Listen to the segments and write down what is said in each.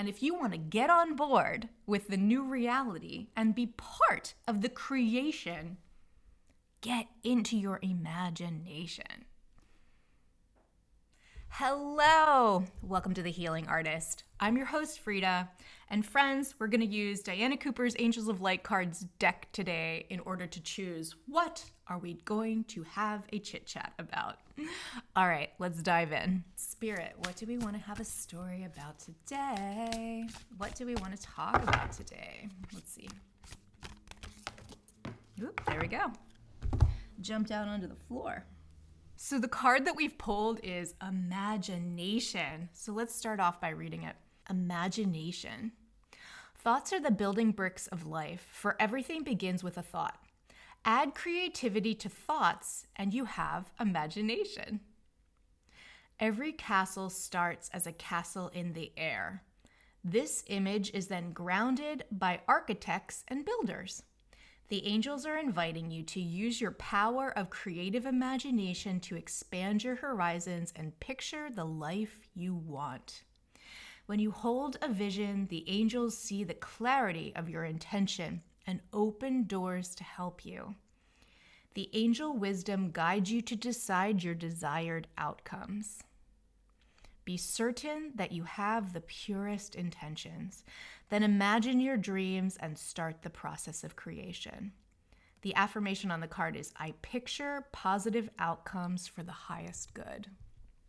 And if you want to get on board with the new reality and be part of the creation, get into your imagination. Hello, welcome to The Healing Artist. I'm your host, Freda, and friends, we're going to use Diana Cooper's Angels of Light cards deck today in order to choose what are we going to have a chit-chat about. All right, let's dive in. Spirit, what do we want to have a story about today? What do we want to talk about today? Let's see. Oop, there we go. Jumped out onto the floor. So the card that we've pulled is imagination. So let's start off by reading it. Imagination. Thoughts are the building bricks of life, for everything begins with a thought. Add creativity to thoughts and you have imagination. Every castle starts as a castle in the air. This image is then grounded by architects and builders. The angels are inviting you to use your power of creative imagination to expand your horizons and picture the life you want. When you hold a vision, the angels see the clarity of your intention and open doors to help you. The angel wisdom guides you to decide your desired outcomes. Be certain that you have the purest intentions. Then imagine your dreams and start the process of creation. The affirmation on the card is, I picture positive outcomes for the highest good.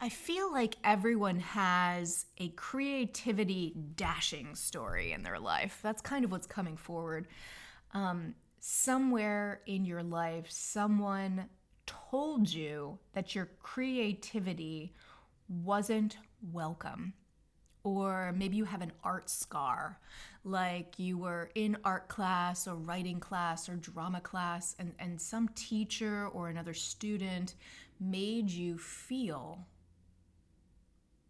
I feel like everyone has a creativity dashing story in their life. That's kind of what's coming forward. Somewhere in your life, someone told you that your creativity wasn't welcome. Or maybe you have an art scar, like you were in art class or writing class or drama class, and some teacher or another student made you feel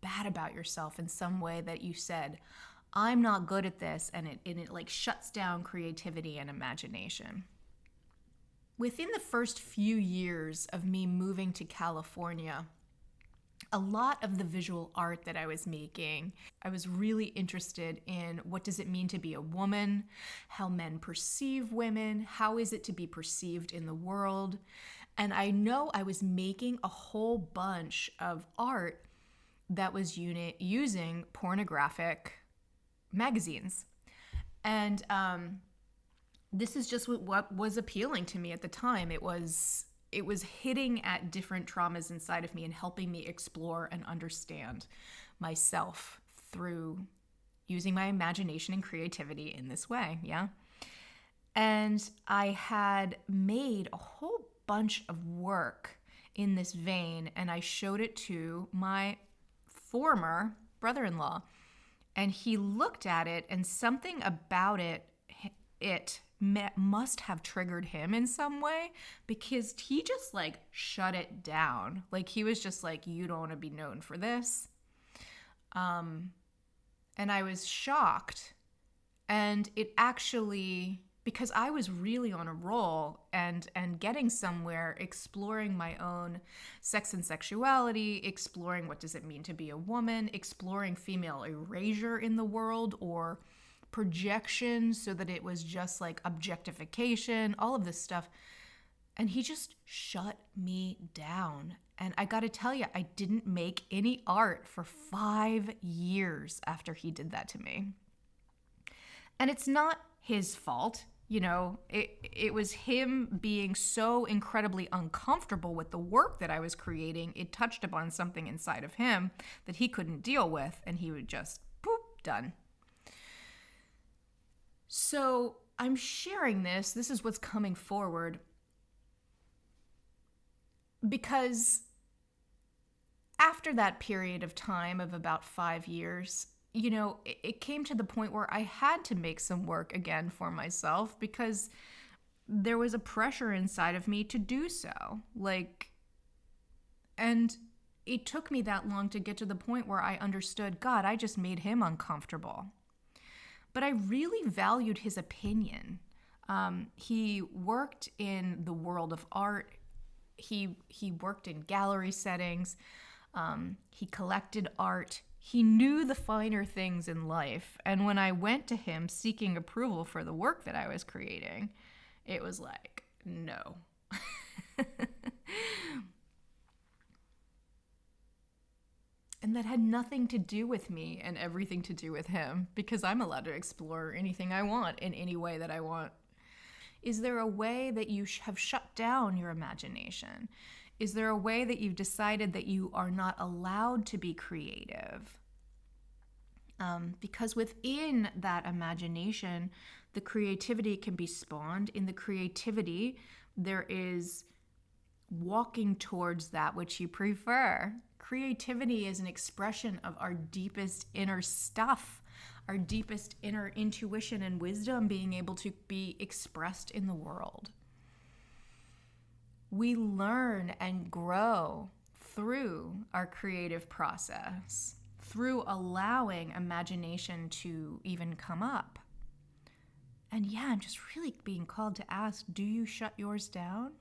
bad about yourself in some way that you said, I'm not good at this, and it like shuts down creativity and imagination. Within the first few years of me moving to California, a lot of the visual art that I was making, I was really interested in what does it mean to be a woman, how men perceive women, how is it to be perceived in the world. And I know I was making a whole bunch of art that was using pornographic magazines. And this is just what was appealing to me at the time. It was hitting at different traumas inside of me and helping me explore and understand myself through using my imagination and creativity in this way, yeah? And I had made a whole bunch of work in this vein, and I showed it to my former brother-in-law. And he looked at it, and something about it must have triggered him in some way, because he just like shut it down. Like he was just like, you don't want to be known for this. And I was shocked. And it actually, because I was really on a roll and getting somewhere, exploring my own sex and sexuality, exploring what does it mean to be a woman, exploring female erasure in the world or projection, so that it was just like objectification, all of this stuff. And he just shut me down. And I gotta tell you, I didn't make any art for 5 years after he did that to me. And it's not his fault. You know, it was him being so incredibly uncomfortable with the work that I was creating. It touched upon something inside of him that he couldn't deal with, and he would just, boop, done. So I'm sharing this. This is what's coming forward, because after that period of time of about 5 years, you know, it came to the point where I had to make some work again for myself, because there was a pressure inside of me to do so. And it took me that long to get to the point where I understood, God, I just made him uncomfortable. But I really valued his opinion. He worked in the world of art. He worked in gallery settings. He collected art. He knew the finer things in life. And when I went to him seeking approval for the work that I was creating, it was like, no. And that had nothing to do with me and everything to do with him, because I'm allowed to explore anything I want in any way that I want. Is there a way that you have shut down your imagination? Is there a way that you've decided that you are not allowed to be creative? Because within that imagination, the creativity can be spawned. In the creativity, there is walking towards that which you prefer. Creativity is an expression of our deepest inner stuff, our deepest inner intuition and wisdom being able to be expressed in the world. We learn and grow through our creative process, through allowing imagination to even come up. And yeah, I'm just really being called to ask, do you shut yours down?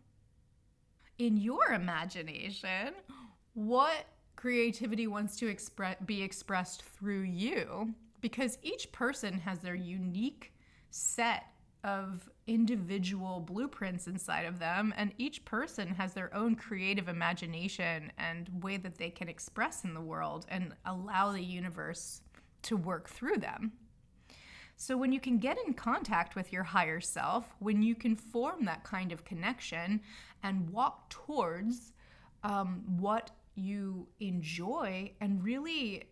In your imagination, what creativity wants to be expressed through you? Because each person has their unique set of individual blueprints inside of them, and each person has their own creative imagination and way that they can express in the world and allow the universe to work through them. So when you can get in contact with your higher self, when you can form that kind of connection and walk towards what you enjoy and really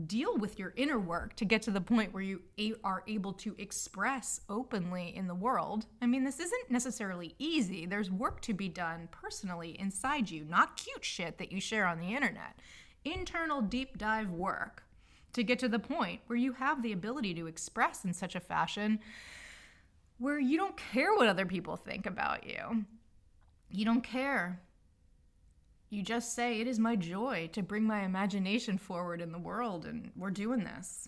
deal with your inner work to get to the point where you are able to express openly in the world. I mean, this isn't necessarily easy. There's work to be done personally inside you, not cute shit that you share on the internet. Internal deep dive work to get to the point where you have the ability to express in such a fashion where you don't care what other people think about you. You don't care. You just say, it is my joy to bring my imagination forward in the world, and we're doing this.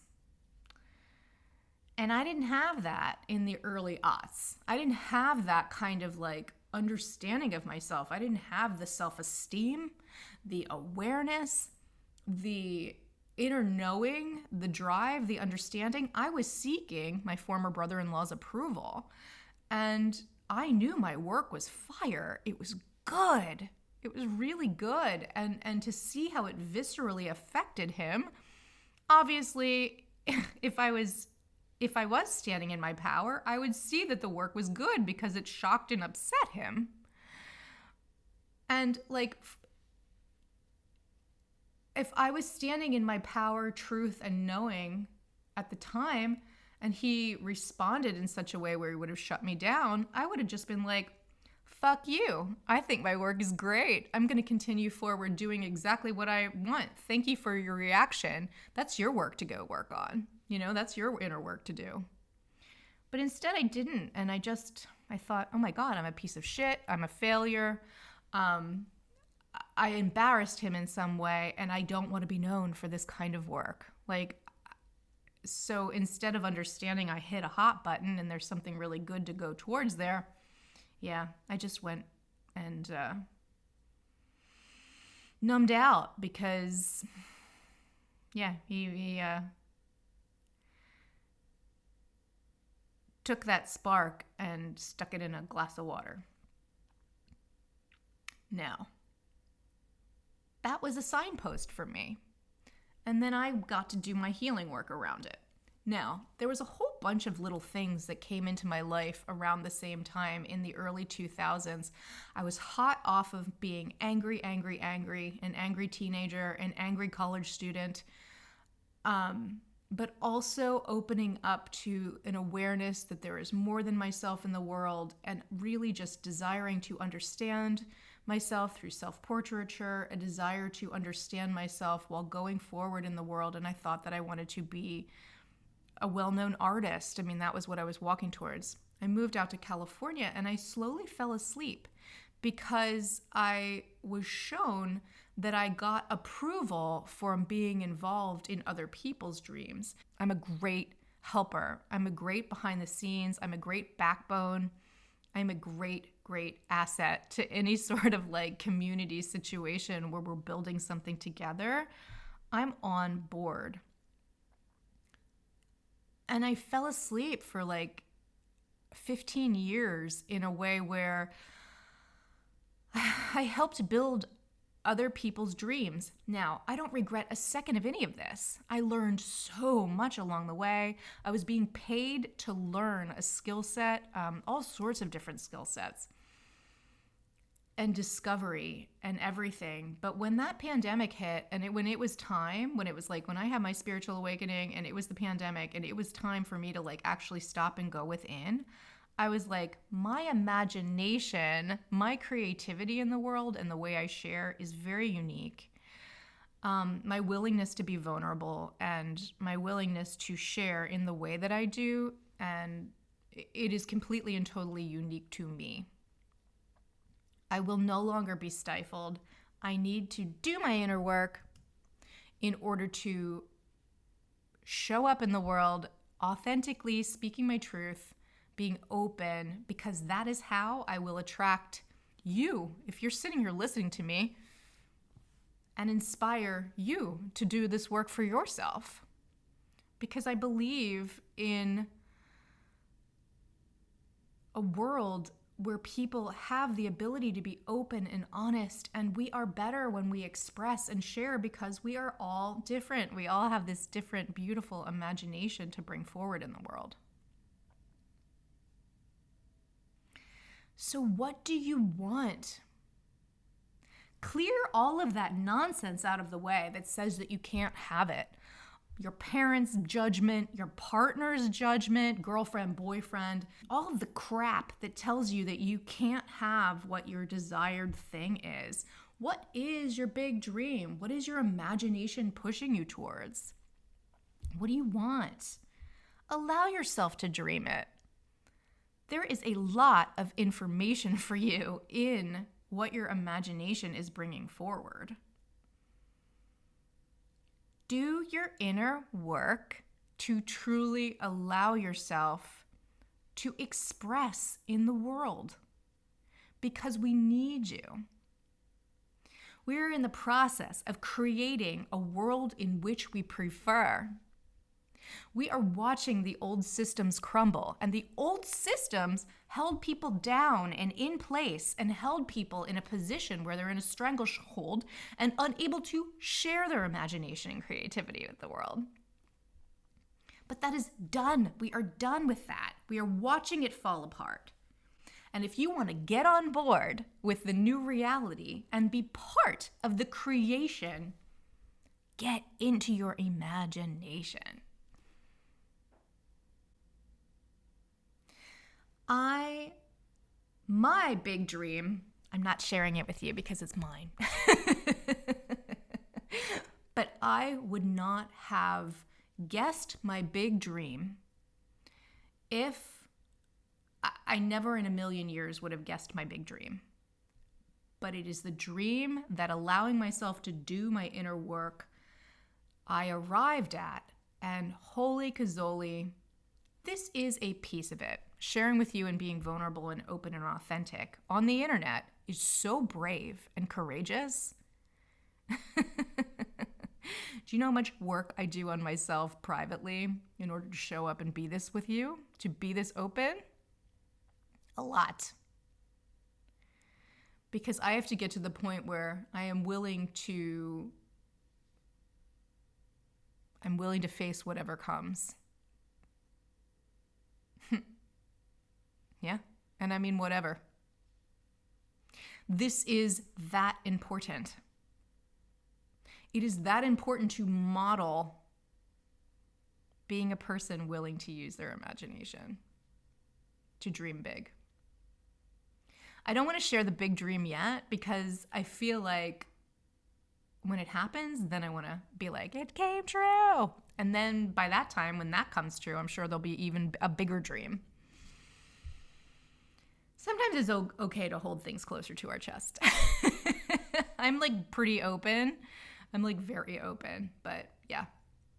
And I didn't have that in the early aughts. I didn't have that kind of like understanding of myself. I didn't have the self-esteem, the awareness, the inner knowing, the drive, the understanding. I was seeking my former brother-in-law's approval. And I knew my work was fire. It was good. It was really good. And to see how it viscerally affected him, obviously, if I was standing in my power, I would see that the work was good because it shocked and upset him. And like, if I was standing in my power, truth, and knowing at the time, and he responded in such a way where he would have shut me down, I would have just been like, fuck you. I think my work is great. I'm going to continue forward doing exactly what I want. Thank you for your reaction. That's your work to go work on. You know, that's your inner work to do. But instead I didn't. And I thought, oh my God, I'm a piece of shit. I'm a failure. I embarrassed him in some way, and I don't want to be known for this kind of work. Like, so instead of understanding I hit a hot button and there's something really good to go towards there, yeah, I just went and numbed out because, yeah, he took that spark and stuck it in a glass of water. Now, that was a signpost for me. And then I got to do my healing work around it. Now, there was a whole bunch of little things that came into my life around the same time in the early 2000s. I was hot off of being angry, an angry teenager, an angry college student, but also opening up to an awareness that there is more than myself in the world, and really just desiring to understand myself through self-portraiture, a desire to understand myself while going forward in the world. And I thought that I wanted to be a well-known artist. I mean, that was what I was walking towards. I moved out to California and I slowly fell asleep because I was shown that I got approval from being involved in other people's dreams. I'm a great helper. I'm a great behind the scenes. I'm a great backbone. I'm a great asset to any sort of like community situation where we're building something together. I'm on board. And I fell asleep for like 15 years in a way where I helped build other people's dreams. Now, I don't regret a second of any of this. I learned so much along the way. I was being paid to learn a skill set, all sorts of different skill sets, and discovery and everything. But when that pandemic hit, and when it was time, when it was like when I had my spiritual awakening and it was the pandemic and it was time for me to like actually stop and go within, I was like, my imagination, my creativity in the world and the way I share is very unique. My willingness to be vulnerable and my willingness to share in the way that I do, and it is completely and totally unique to me. I will no longer be stifled. I need to do my inner work in order to show up in the world authentically, speaking my truth, being open, because that is how I will attract you, if you're sitting here listening to me, and inspire you to do this work for yourself. Because I believe in a world where people have the ability to be open and honest, and we are better when we express and share because we are all different. We all have this different, beautiful imagination to bring forward in the world. So what do you want? Clear all of that nonsense out of the way that says that you can't have it. Your parents' judgment, your partner's judgment, girlfriend, boyfriend, all of the crap that tells you that you can't have what your desired thing is. What is your big dream? What is your imagination pushing you towards? What do you want? Allow yourself to dream it. There is a lot of information for you in what your imagination is bringing forward. Do your inner work to truly allow yourself to express in the world, because we need you. We're in the process of creating a world in which we prefer. We are watching the old systems crumble, and the old systems held people down and in place and held people in a position where they're in a stranglehold and unable to share their imagination and creativity with the world. But that is done. We are done with that. We are watching it fall apart. And if you want to get on board with the new reality and be part of the creation, get into your imagination. My big dream, I'm not sharing it with you because it's mine, but I would not have guessed my big dream if I never in a million years would have guessed my big dream. But it is the dream that, allowing myself to do my inner work, I arrived at, and holy cazoli, this is a piece of it. Sharing with you and being vulnerable and open and authentic on the internet is so brave and courageous. Do you know how much work I do on myself privately in order to show up and be this with you, to be this open? A lot. Because I have to get to the point where I'm willing to face whatever comes. Yeah, and I mean whatever. This is that important. It is that important to model being a person willing to use their imagination, to dream big. I don't want to share the big dream yet because I feel like when it happens, then I want to be like, it came true. And then by that time, when that comes true, I'm sure there'll be even a bigger dream. Sometimes it's okay to hold things closer to our chest. I'm like pretty open. I'm like very open. But yeah,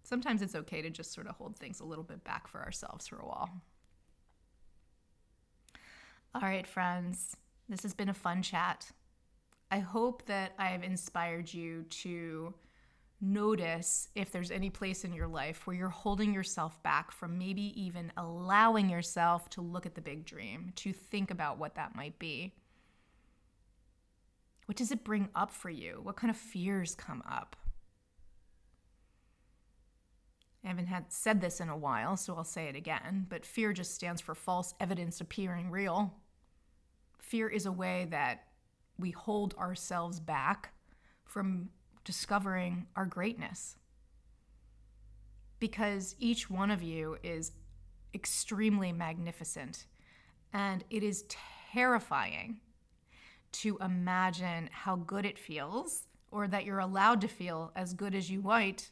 sometimes it's okay to just sort of hold things a little bit back for ourselves for a while. All right, friends, this has been a fun chat. I hope that I have inspired you to Notice if there's any place in your life where you're holding yourself back from maybe even allowing yourself to look at the big dream, to think about what that might be. What does it bring up for you? What kind of fears come up? I haven't said this in a while, so I'll say it again, but fear just stands for false evidence appearing real. Fear is a way that we hold ourselves back from discovering our greatness. Because each one of you is extremely magnificent, and it is terrifying to imagine how good it feels, or that you're allowed to feel as good as you might,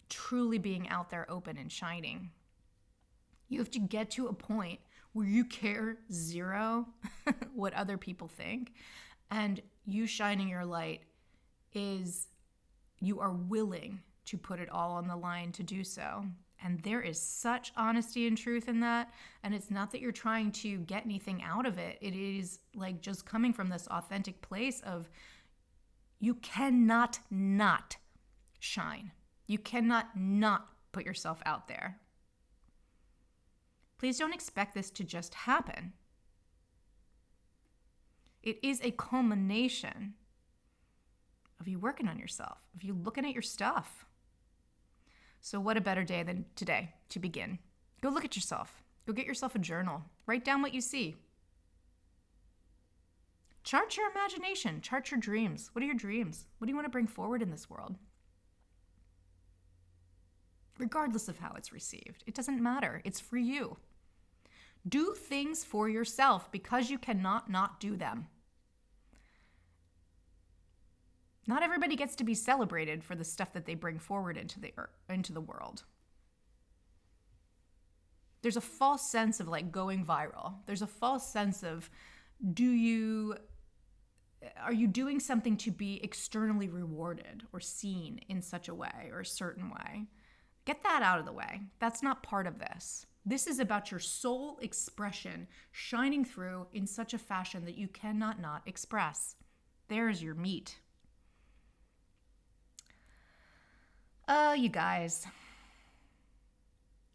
truly being out there open and shining. You have to get to a point where you care zero what other people think, and you shining your light is you are willing to put it all on the line to do so. And there is such honesty and truth in that. And it's not that you're trying to get anything out of it. It is like just coming from this authentic place of you cannot not shine. You cannot not put yourself out there. Please don't expect this to just happen. It is a culmination of you working on yourself, of you looking at your stuff. So what a better day than today to begin. Go look at yourself. Go get yourself a journal. Write down what you see. Chart your imagination. Chart your dreams. What are your dreams? What do you want to bring forward in this world? Regardless of how it's received. It doesn't matter. It's for you. Do things for yourself because you cannot not do them. Not everybody gets to be celebrated for the stuff that they bring forward into the world. There's a false sense of like going viral. There's a false sense of are you doing something to be externally rewarded or seen in such a way or a certain way? Get that out of the way. That's not part of this. This is about your soul expression shining through in such a fashion that you cannot not express. There's your meat. You guys,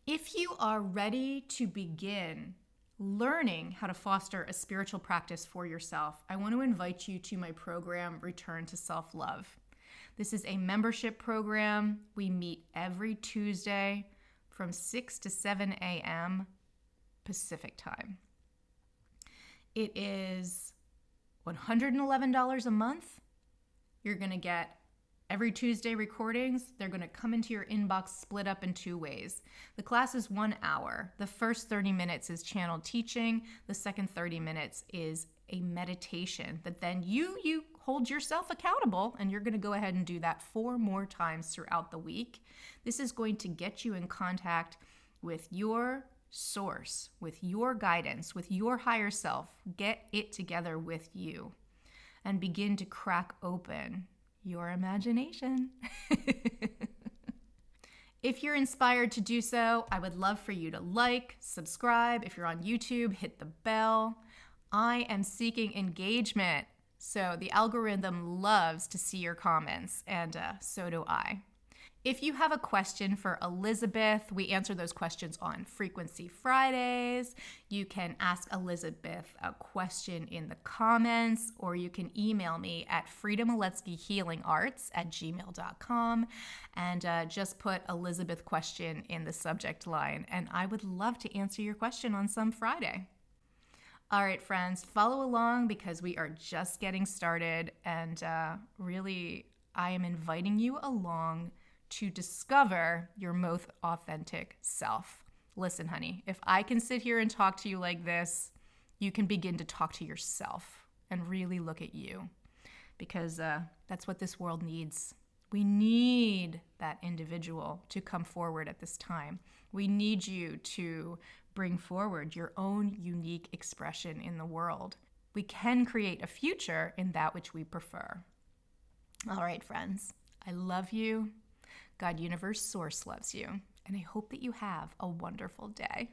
if you are ready to begin learning how to foster a spiritual practice for yourself, I want to invite you to my program, Return to Self-Love. This is a membership program. We meet every Tuesday from 6 to 7 a.m. Pacific time. It is $111 a month. You're going to get every Tuesday recordings. They're going to come into your inbox split up in 2 ways. The class is 1 hour. The first 30 minutes is channeled teaching. The second 30 minutes is a meditation that then you hold yourself accountable, and you're going to go ahead and do that 4 more times throughout the week. This is going to get you in contact with your source, with your guidance, with your higher self. Get it together with you and begin to crack open your imagination. If you're inspired to do so, I would love for you to like, subscribe. If you're on YouTube, hit the bell. I am seeking engagement, so the algorithm loves to see your comments, and so do I. If you have a question for Elizabeth, we answer those questions on Frequency Fridays. You can ask Elizabeth a question in the comments, or you can email me at freedamoletskyhealingarts@gmail.com and just put Elizabeth question in the subject line, and I would love to answer your question on some Friday. All right, friends, follow along because we are just getting started, and really, I am inviting you along to discover your most authentic self. Listen, honey, if I can sit here and talk to you like this, you can begin to talk to yourself and really look at you, because that's what this world needs. We need that individual to come forward at this time. We need you to bring forward your own unique expression in the world. We can create a future in that which we prefer. All right, friends, I love you. God, Universe, Source loves you, and I hope that you have a wonderful day.